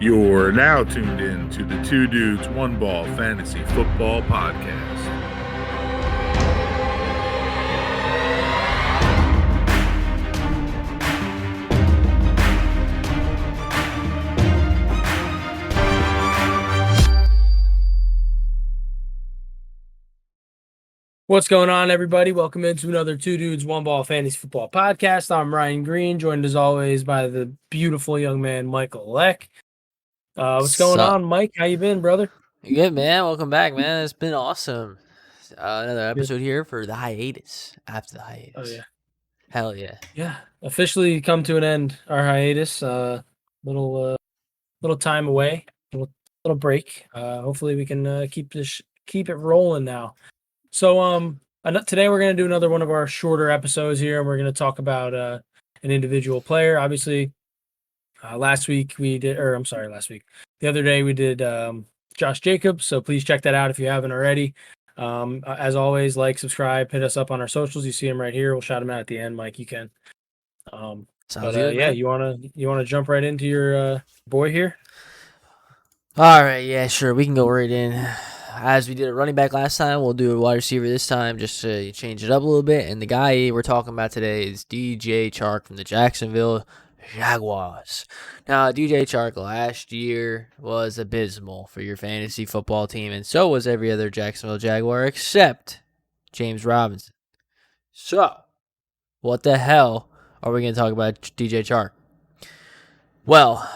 You're now tuned in to the Two Dudes, One Ball Fantasy Football Podcast. What's going on, everybody? Welcome into another Two Dudes, One Ball Fantasy Football Podcast. I'm Ryan Green, joined as always by the beautiful young man, Michael Leck. What's going on, Mike? How you been, brother? Good, man. Welcome back, man. It's been awesome. Another episode here for the hiatus. After the hiatus. Oh, yeah. Hell yeah. Yeah. Officially come to an end, our hiatus. Little time away, little break. Hopefully we can keep it rolling now. So today we're going to do another one of our shorter episodes here, and we're going to talk about an individual player. Obviously, the other day we did Josh Jacobs, so please check that out if you haven't already. As always, like, subscribe, hit us up on our socials. You see him right here. We'll shout him out at the end, Mike. You can. Sounds good, yeah, man. you wanna jump right into your boy here? All right, yeah, sure. We can go right in. As we did a running back last time, we'll do a wide receiver this time, just to change it up a little bit. And the guy we're talking about today is DJ Chark from the Jacksonville Jaguars. Now, DJ Chark last year was abysmal for your fantasy football team, and so was every other Jacksonville Jaguar except James Robinson. So, what the hell are we going to talk about DJ Chark? Well,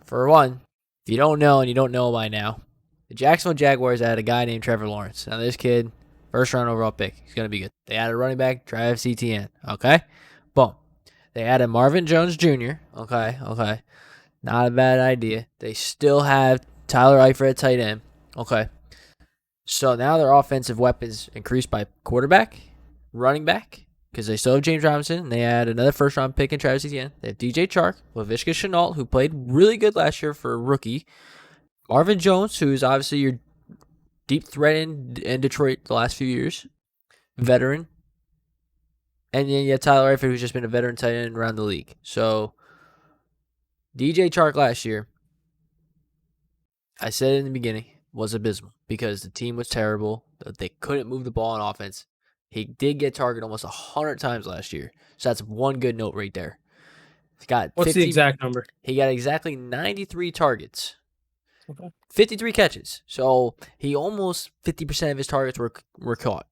for one, if you don't know and you don't know by now, the Jacksonville Jaguars had a guy named Trevor Lawrence. Now, this kid, first round overall pick, he's going to be good. They added a running back, Travis Etienne, okay? Boom. They added Marvin Jones Jr., okay? Not a bad idea. They still have Tyler Eifert at tight end, okay? So now their offensive weapons increased by quarterback, running back, because they still have James Robinson, and they had another first-round pick in Travis Etienne. They have DJ Chark, Laviska Shenault, who played really good last year for a rookie, Marvin Jones, who is obviously your deep threat in Detroit the last few years, veteran. And then you have Tyler Eifert, who's just been a veteran tight end around the league. So, DJ Chark last year, I said it in the beginning, was abysmal because the team was terrible. They couldn't move the ball on offense. He did get targeted almost 100 times last year. So that's one good note right there. What's the exact number? He got exactly 93 targets. Okay. 53 catches. So he almost 50% of his targets were caught.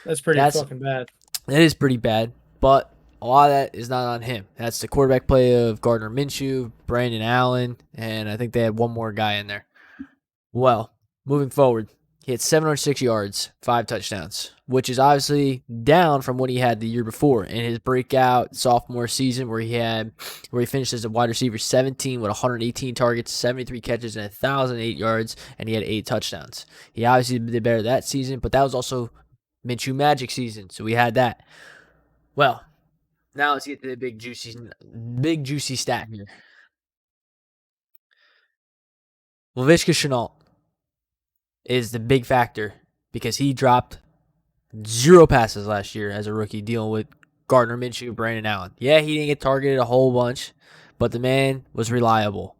That's fucking bad. That is pretty bad, but a lot of that is not on him. That's the quarterback play of Gardner Minshew, Brandon Allen, and I think they had one more guy in there. Well, moving forward, he had 706 yards, 5 touchdowns, which is obviously down from what he had the year before in his breakout sophomore season where he finished as a wide receiver 17 with 118 targets, 73 catches, and 1,008 yards, and he had 8 touchdowns. He obviously did better that season, but that was also Minshew Magic season, so we had that. Well, now let's get to the big juicy stat here. Laviska Shenault is the big factor because he dropped 0 passes last year as a rookie dealing with Gardner Minshew, Brandon Allen. Yeah, he didn't get targeted a whole bunch, but the man was reliable.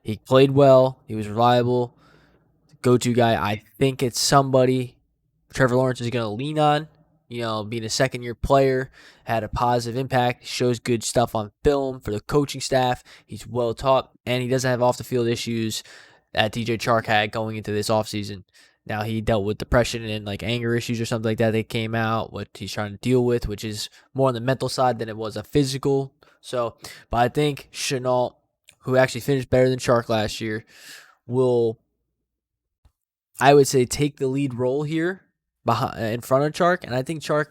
He played well. He was reliable. Go-to guy. I think it's somebody Trevor Lawrence is going to lean on. Being a second-year player, had a positive impact, shows good stuff on film for the coaching staff. He's well-taught, and he doesn't have off-the-field issues that DJ Chark had going into this offseason. Now, he dealt with depression and anger issues or something like that came out, what he's trying to deal with, which is more on the mental side than it was a physical. So, but I think Shenault, who actually finished better than Chark last year, will, I would say, take the lead role here in front of Chark. And I think Chark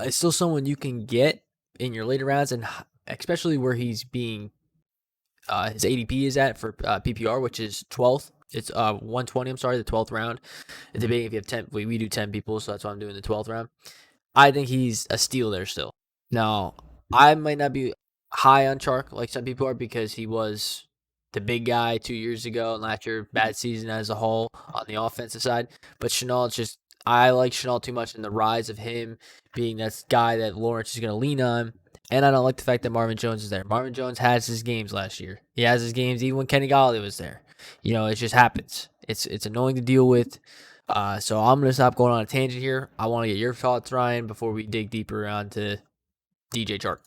is still someone you can get in your later rounds, and especially where he's being his ADP is at for PPR, which is 12th. It's 120, the 12th round. Debating if you have 10, we do 10 people, so that's why I'm doing the 12th round. I think he's a steal there still. Now, I might not be high on Chark like some people are because he was the big guy 2 years ago, and last year, bad season as a whole on the offensive side. But Shenault, I like Shenault too much in the rise of him being that guy that Lawrence is going to lean on And I don't like the fact that Marvin Jones is there. Marvin Jones has his games last year. He has his games even when Kenny Galladay was there. It just happens. It's annoying to deal with. So I'm going to stop going on a tangent here. I want to get your thoughts, Ryan, before we dig deeper onto DJ Chark.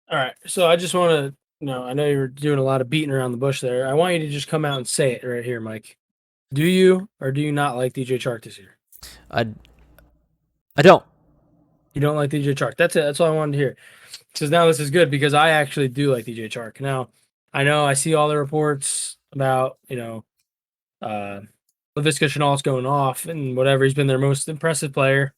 All right. So I just want to, I know you were doing a lot of beating around the bush there. I want you to just come out and say it right here, Mike. Do you or do you not like DJ Chark this year? I don't. You don't like DJ Chark. That's it. That's all I wanted to hear. Because now this is good because I actually do like DJ Chark. Now, I know I see all the reports about, Laviska Shenault's going off and whatever. He's been their most impressive player.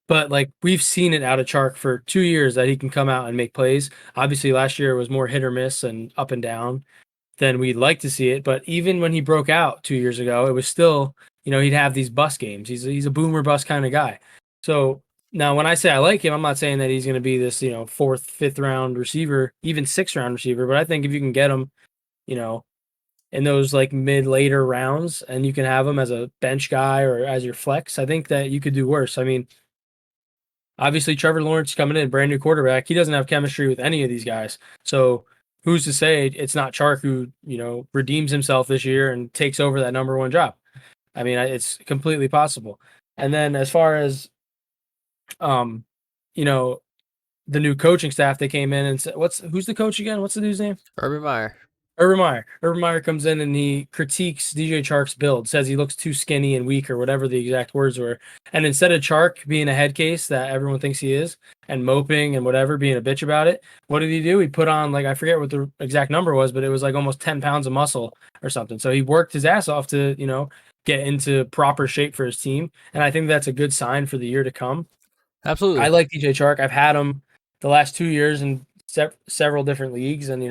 But, we've seen it out of Chark for 2 years that he can come out and make plays. Obviously, last year it was more hit or miss and up and down than we'd like to see it. But even when he broke out 2 years ago, it was still, he'd have these bust games. He's a boomer bust kind of guy. So now when I say I like him, I'm not saying that he's going to be this, 4th, 5th round receiver, even 6th round receiver. But I think if you can get him, in those later rounds and you can have him as a bench guy or as your flex, I think that you could do worse. I mean, obviously Trevor Lawrence coming in, brand new quarterback. He doesn't have chemistry with any of these guys. So who's to say it's not Chark who, redeems himself this year and takes over that number 1 job? I mean, it's completely possible. And then as far as, the new coaching staff, they came in and said, who's the coach again? What's the dude's name? Urban Meyer. Urban Meyer comes in and he critiques DJ Chark's build, says he looks too skinny and weak or whatever the exact words were. And instead of Chark being a head case that everyone thinks he is and moping and whatever, being a bitch about it, what did he do? He put on, I forget what the exact number was, but it was almost 10 pounds of muscle or something. So he worked his ass off to, get into proper shape for his team. And I think that's a good sign for the year to come. Absolutely. I like DJ Chark. I've had him the last 2 years in several different leagues, and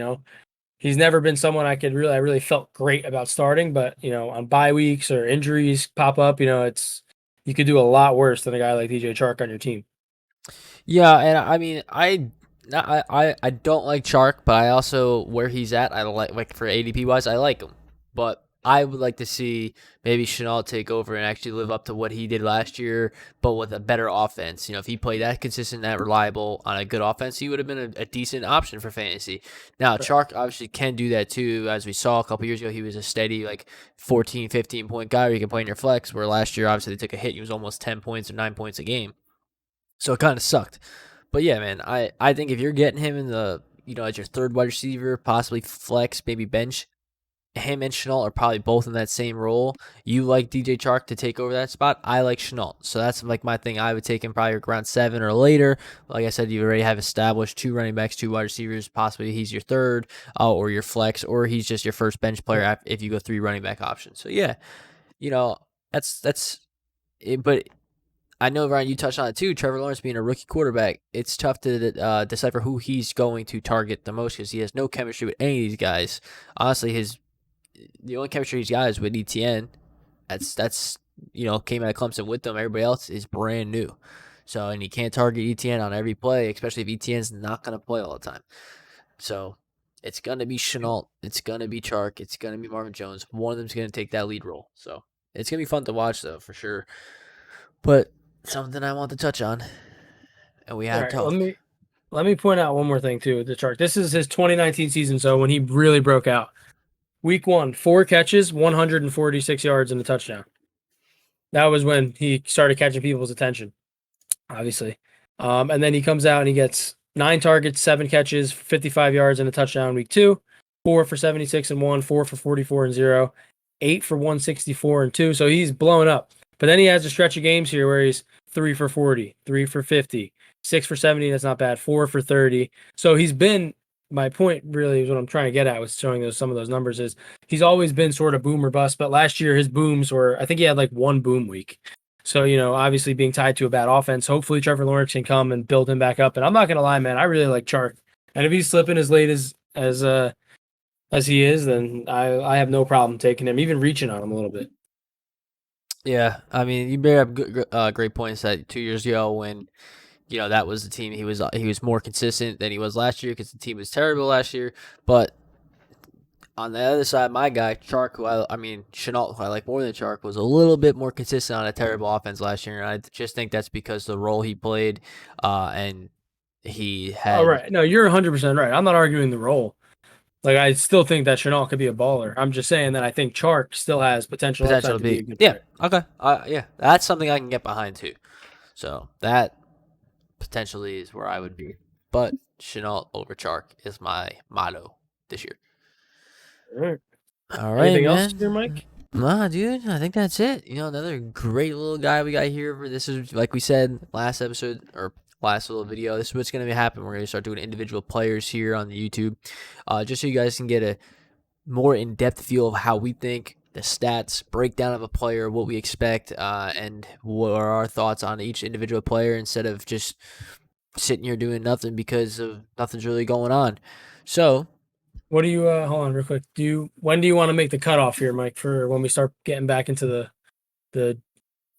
he's never been someone I really felt great about starting. But on bye weeks or injuries pop up, you could do a lot worse than a guy like DJ Chark on your team. Yeah, and I mean, I don't like Chark, but I also where he's at, I like for ADP wise, I like him, but I would like to see maybe Shenault take over and actually live up to what he did last year, but with a better offense. If he played that consistent, that reliable on a good offense, he would have been a decent option for fantasy. Now, Chark obviously can do that too. As we saw a couple years ago, he was a steady 14, 15-point guy where you can play in your flex, where last year, obviously, they took a hit. He was almost 10 points or 9 points a game. So it kind of sucked. But yeah, man, I think if you're getting him in the, as your third wide receiver, possibly flex, maybe bench, him and Shenault are probably both in that same role. You like DJ Chark to take over that spot. I like Shenault. So that's my thing. I would take him probably around 7 or later. Like I said, you already have established 2 running backs, 2 wide receivers. Possibly he's your third or your flex, or he's just your first bench player if you go 3 running back options. So yeah, that's it. But I know, Ryan, you touched on it too. Trevor Lawrence being a rookie quarterback, it's tough to decipher who he's going to target the most because he has no chemistry with any of these guys. Honestly, the only chemistry he's got is with ETN. That's came out of Clemson with them. Everybody else is brand new. So, and you can't target ETN on every play, especially if ETN's not going to play all the time. So, it's going to be Shenault. It's going to be Chark. It's going to be Marvin Jones. One of them's going to take that lead role. So, it's going to be fun to watch, though, for sure. But something I want to touch on, and we had talked. Let me point out one more thing, too, with the Chark. This is his 2019 season, so when he really broke out. Week 1, 4 catches, 146 yards and a touchdown. That was when he started catching people's attention, obviously. And then he comes out and he gets 9 targets, 7 catches, 55 yards and a touchdown week 2, 4 for 76 and 1, 4 for 44 and 0, 8 for 164 and 2. So he's blowing up. But then he has a stretch of games here where he's 3 for 40, 3 for 50, 6 for 70. That's not bad. 4 for 30. So he's been. My point really is what I'm trying to get at with showing some of those numbers is he's always been sort of boom or bust, but last year his booms were, I think he had 1 boom week. So, obviously being tied to a bad offense, hopefully Trevor Lawrence can come and build him back up. And I'm not going to lie, man, I really like Chark. And if he's slipping as late as he is, then I have no problem taking him, even reaching on him a little bit. Yeah, I mean, you bring up great points that 2 years ago when that was the team. He was more consistent than he was last year because the team was terrible last year. But on the other side, my guy Chark, Shenault, who I like more than Chark, was a little bit more consistent on a terrible offense last year. And I just think that's because the role he played, and he Oh, had right. No, you're 100% right. I'm not arguing the role. Like, I still think that Chenault could be a baller. I'm just saying that I think Chark still has potential potential upside to to be be. a good Yeah. player. Okay. Yeah, that's something I can get behind too. So that potentially is where I would be. But Chenault over Chark is my motto this year. All right. All right, Anything else man. here, Mike? Nah, dude, I think that's it. Another great little guy we got here. This is, like we said last episode or last little video, this is what's going to happen. We're going to start doing individual players here on the YouTube, just so you guys can get a more in-depth feel of how we think, the stats, breakdown of a player, what we expect, and what are our thoughts on each individual player instead of just sitting here doing nothing because of nothing's really going on. So, What do you hold on real quick? When do you want to make the cutoff here, Mike, for when we start getting back into the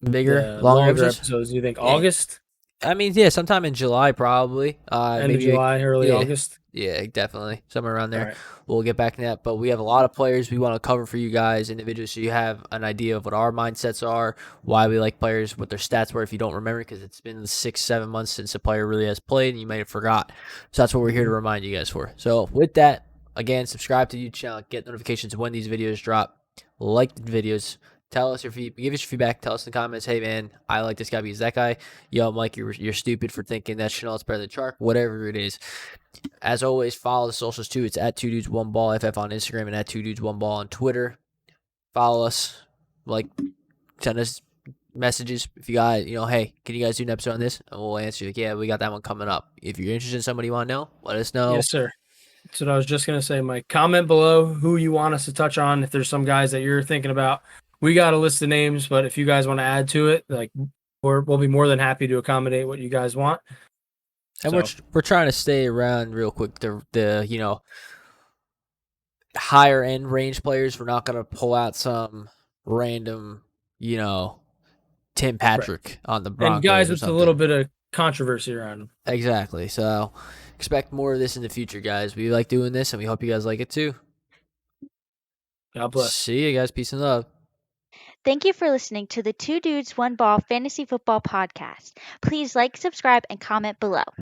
bigger, longer longer episodes? episodes? Do you think Yeah. August? I mean, yeah, sometime in July probably. End Maybe of July, early yeah. August? Yeah, definitely. Somewhere around All there. right. We'll get back to that. But we have a lot of players we want to cover for you guys individually so you have an idea of what our mindsets are, why we like players, what their stats were if you don't remember, because it's been 6-7 months since a player really has played and you may have forgot. So that's what we're here to remind you guys for. So with that, again, subscribe to the YouTube channel, get notifications when these videos drop, like the videos. Tell us give us your feedback. Tell us in the comments, hey man, I like this guy because that guy. Yo, Mike, you're stupid for thinking that Chenault's better than Chark. Whatever it is. As always, follow the socials too. It's at 2dudes1ball FF on Instagram and at 2dudes1ball on Twitter. Follow us, send us messages if you got, hey, can you guys do an episode on this? And we'll answer you. Yeah, we got that one coming up. If you're interested in somebody you want to know, let us know. Yes, sir. That's what I was just gonna say, Mike. Comment below who you want us to touch on. If there's some guys that you're thinking about, we got a list of names, but if you guys want to add to it, we'll be more than happy to accommodate what you guys want. And we're trying to stay around real quick the higher end range players. We're not gonna pull out some random Tim Patrick on the Broncos and guys or with something. a little bit of controversy around them. Exactly. So expect more of this in the future, guys. We like doing this, and we hope you guys like it too. God bless. See you guys. Peace and love. Thank you for listening to the Two Dudes, One Ball Fantasy Football Podcast. Please like, subscribe, and comment below.